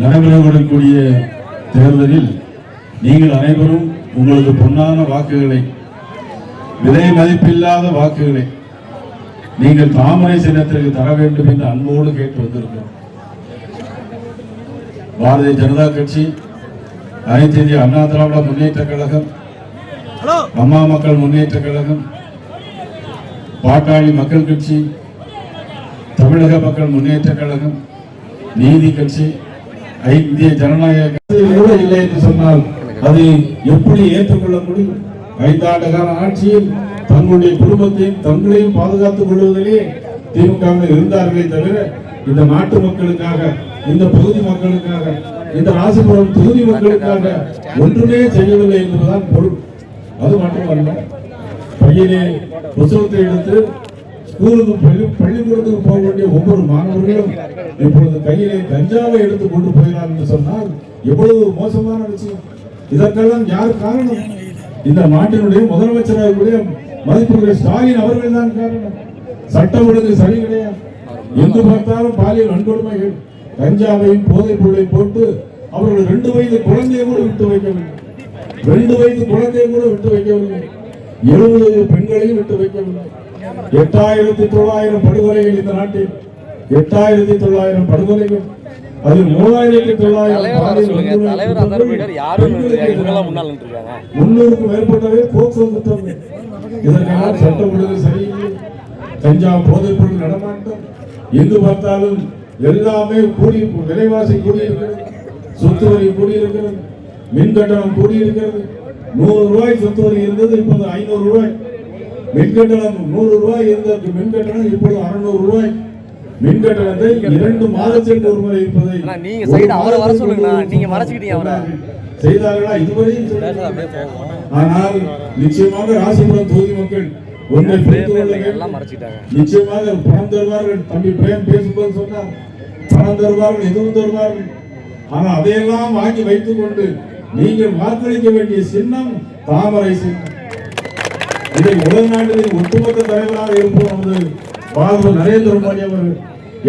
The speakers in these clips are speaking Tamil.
நடைபெறக்கூடிய தேர்தலில் நீங்கள் அனைவரும் உங்களுக்கு பொன்னான வாக்குகளை, விலை மதிப்பில்லாத வாக்குகளை நீங்கள் தாமரை சின்னத்திற்கு தர வேண்டும் என்று அன்போடு கேட்டு வந்திருக்கிறோம். பாரதிய ஜனதா கட்சி, அனைத்து இந்திய அண்ணா திராவிட முன்னேற்ற கழகம், அம்மா மக்கள் முன்னேற்ற கழகம், பாட்டாளி மக்கள் கட்சி, தமிழக மக்கள் முன்னேற்ற கழகம், நீதி கட்சி, இந்திய ஜனநாயக கட்சி இல்லை என்று சொன்னால் அதை எப்படி ஏற்றுக்கொள்ள முடியும்? 5 ஆண்டு கால ஆட்சியில் தங்களுடைய குடும்பத்தையும் தங்களையும் பாதுகாத்துக் கொள்வதிலே திமுக இருந்தார்களே தவிர இந்த நாட்டு மக்களுக்காக, இந்த பகுதி மக்களுக்காக, இந்த ராசிபுரம் தொகுதி மக்களுக்காக ஒன்றுமே செய்யவில்லை என்பதுதான் பொருள். அது மட்டுமல்ல, பையனே புத்தகத்தை எடுத்து ஸ்கூலுக்கு பள்ளிக்கூடத்துக்கு போக வேண்டிய ஒவ்வொரு மாணவர்களும் இப்பொழுது கையிலே கஞ்சாவை எடுத்து கொண்டு போகிறார் என்று சொன்னால் எவ்வளவு மோசமான விஷயம். இதற்கெல்லாம் யார் காரணம்? இந்த நாட்டினுடைய முதலமைச்சராக மதிப்புடைய ஸ்டாலின் அவர்கள் தான் காரணம். சட்டம் ஒழுங்கு சரி கிடையாது. எங்கு பார்த்தாலும் பாலியல் வன்கொடுமைகள், கஞ்சாவையும் போதைப் பொருளையும் போட்டு அவர்கள் 2 வயது குழந்தையை கூட விட்டு வைக்கவில்லை. 2 வயது குழந்தையை கூட விட்டு வைக்கவில்லை. 70 பெண்களையும் விட்டு வைக்கவில்லை. 8900 படுகொலைகள் இந்த நாட்டில், 8900 படுகொலைகள், அதில் 300க்கும் மேற்பட்டவை போக்சோ குற்றங்கள். இதற்கெல்லாம் சட்டம் ஒழுங்கு சரியில்லை. கஞ்சா போதைப் பொருள் நடமாட்டம், எங்கு பார்த்தாலும் எல்லாமே கூடி, விலைவாசி கூடியிருக்கிறது, சொத்து வரி கூடியிருக்கிறது, மின் கட்டணம் கூடியிருக்கிறது. 100 ரூபாய் சொத்து வரி இருந்தது, இப்போது 500 ரூபாய். மின் கட்டணம் 100 ரூபாய் இருந்தது, மின் கட்டணம் இப்போது 600 ரூபாய். மின் கட்டணத்தை 2 மாதத்திற்கு ஒரு முறை இருப்பதை செய்தார்களா? இதுவரையும். ஆனால் நிச்சயமாக ராசிபுரம் தொகுதி மக்கள் ஒன்றை புரிந்து கொள்ள வேண்டும். நிச்சயமாக பணம் தருவார்கள். தம்பி பிரேம் பேசும்போது சொன்னார், பணம் தருவார்கள், எதுவும் தருவார்கள். ஆனால் அதையெல்லாம் வாங்கி வைத்துக் கொண்டு நீங்கள் வாக்களிக்க வேண்டிய சின்னம் தாமரை சின்னம். இதை உலகநாட்டில் ஒட்டுமொத்த தலைவராக இருப்போம் நமது பாரத நரேந்திர மோடி அவர்கள்.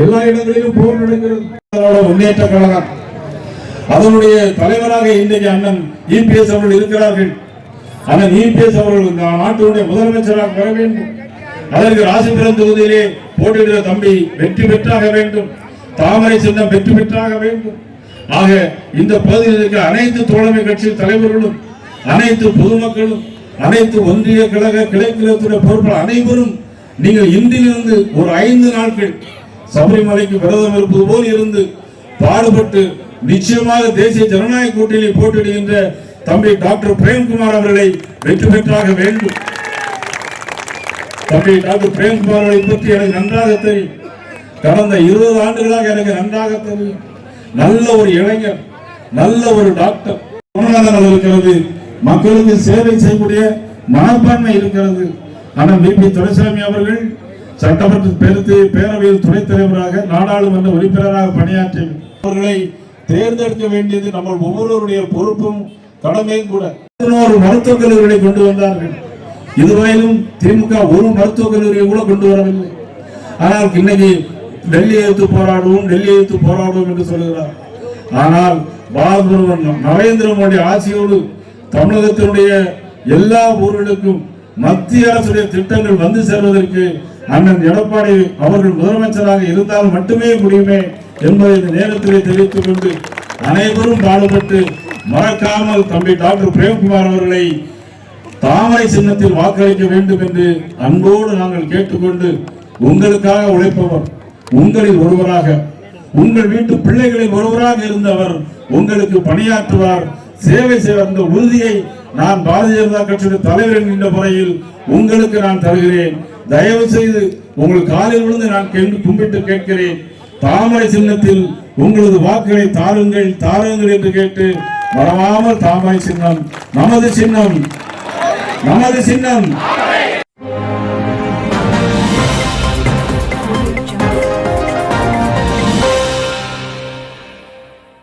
எல்லா இடங்களிலும் போர் நடக்கிறது. முன்னேற்ற கழகம் அதனுடைய தலைவராக இன்றைக்கு அண்ணன் இபிஎஸ் அவர்கள் இருக்கிறார்கள். அண்ணன் இபிஎஸ் அவர்கள் நாட்டினுடைய முதலமைச்சராக வர வேண்டும். அதற்கு ராசிபுரம் தொகுதியிலே போட்டியிடுகிற தம்பி வெற்றி பெற்றாக வேண்டும். தாமரை சின்னம் வெற்றி பெற்றாக வேண்டும். ஆக இந்த பகுதியில் இருக்கிற அனைத்து தோழமை கட்சி தலைவர்களும், அனைத்து பொதுமக்களும், அனைத்து ஒன்றிய கழக கிளைக்கழகத்துடைய பொறுப்பாளர் அனைவரும் நீங்கள் இன்றிலிருந்து ஒரு 5 நாட்கள் சபரிமலைக்கு விரதம் இருப்பது போல் இருந்து பாடுபட்டு நிச்சயமாக தேசிய ஜனநாயக கூட்டணியில் போட்டியிடுகின்ற தம்பி டாக்டர் பிரேம்குமார் அவர்களை வெற்றி பெற்றாக வேண்டும். தம்பி டாக்டர் பிரேம்குமார் அவர்களை பற்றி எனக்கு நன்றாக தெரியும். கடந்த 20 ஆண்டுகளாக எனக்கு நன்றாக தெரியும். நல்ல ஒரு இளைஞர், நல்ல ஒரு டாக்டர் இருக்கிறது. மக்களுக்கு சேவை செய்யக்கூடிய மனப்பான்மை இருக்கிறது. ஆனால் பிபி துரைசாமி அவர்கள் சட்டமன்ற பேரவையில் துணைத் தலைவராக, நாடாளுமன்ற உறுப்பினராக பணியாற்றி அவர்களை தேர்ந்தெடுக்க வேண்டியது நம்ம ஒவ்வொருவருடைய பொறுப்பும் கடமையும் கூட. 11 மருத்துவக் கல்லூரிகளை கொண்டு வந்தார்கள். இதுவரையிலும் திமுக ஒரு மருத்துவக் கல்லூரியை கூட கொண்டு வரவில்லை. ஆனால் இன்னைக்கு டெல்லி எதிர்த்து போராடுவோம் என்று சொல்லுகிறார். ஆனால் நரேந்திர மோடி ஆட்சியோடு தமிழகத்தினுடைய எல்லா ஊர்களுக்கும் மத்திய அரசுடைய திட்டங்கள் வந்து சேர்வதற்கு அண்ணன் எடப்பாடி அவர்கள் முதலமைச்சராக இருந்தால் மட்டுமே முடியுமே என்பதை இந்த நேரத்திலே தெரிவித்துக் கொண்டு அனைவரும் பாடுபட்டு மறக்காமல் தம்பி டாக்டர் பிரேம்குமார் அவர்களை தாமரை சின்னத்தில் வாக்களிக்க வேண்டும் என்று அன்போடு நாங்கள் கேட்டுக்கொண்டு, உங்களுக்காக உழைப்பவர், உங்களில் ஒருவராக, உங்கள் வீட்டு பிள்ளைகளில் ஒருவராக இருந்தவர் உங்களுக்கு பணியாற்றுவார், சேவை செய்வார். அந்த உறுதியை நான் பாரதிய ஜனதா கட்சியுடைய தலைவர் என்கின்ற முறையில் உங்களுக்கு நான் தருகிறேன். தயவு செய்து உங்கள் காலில் விழுந்து நான் கும்பிட்டு கேட்கிறேன், தாமரை சின்னத்தில் உங்களது வாக்குகளை தாருங்கள் என்று கேட்டு மறவாமல் தாமரை சின்னம் நமது சின்னம்.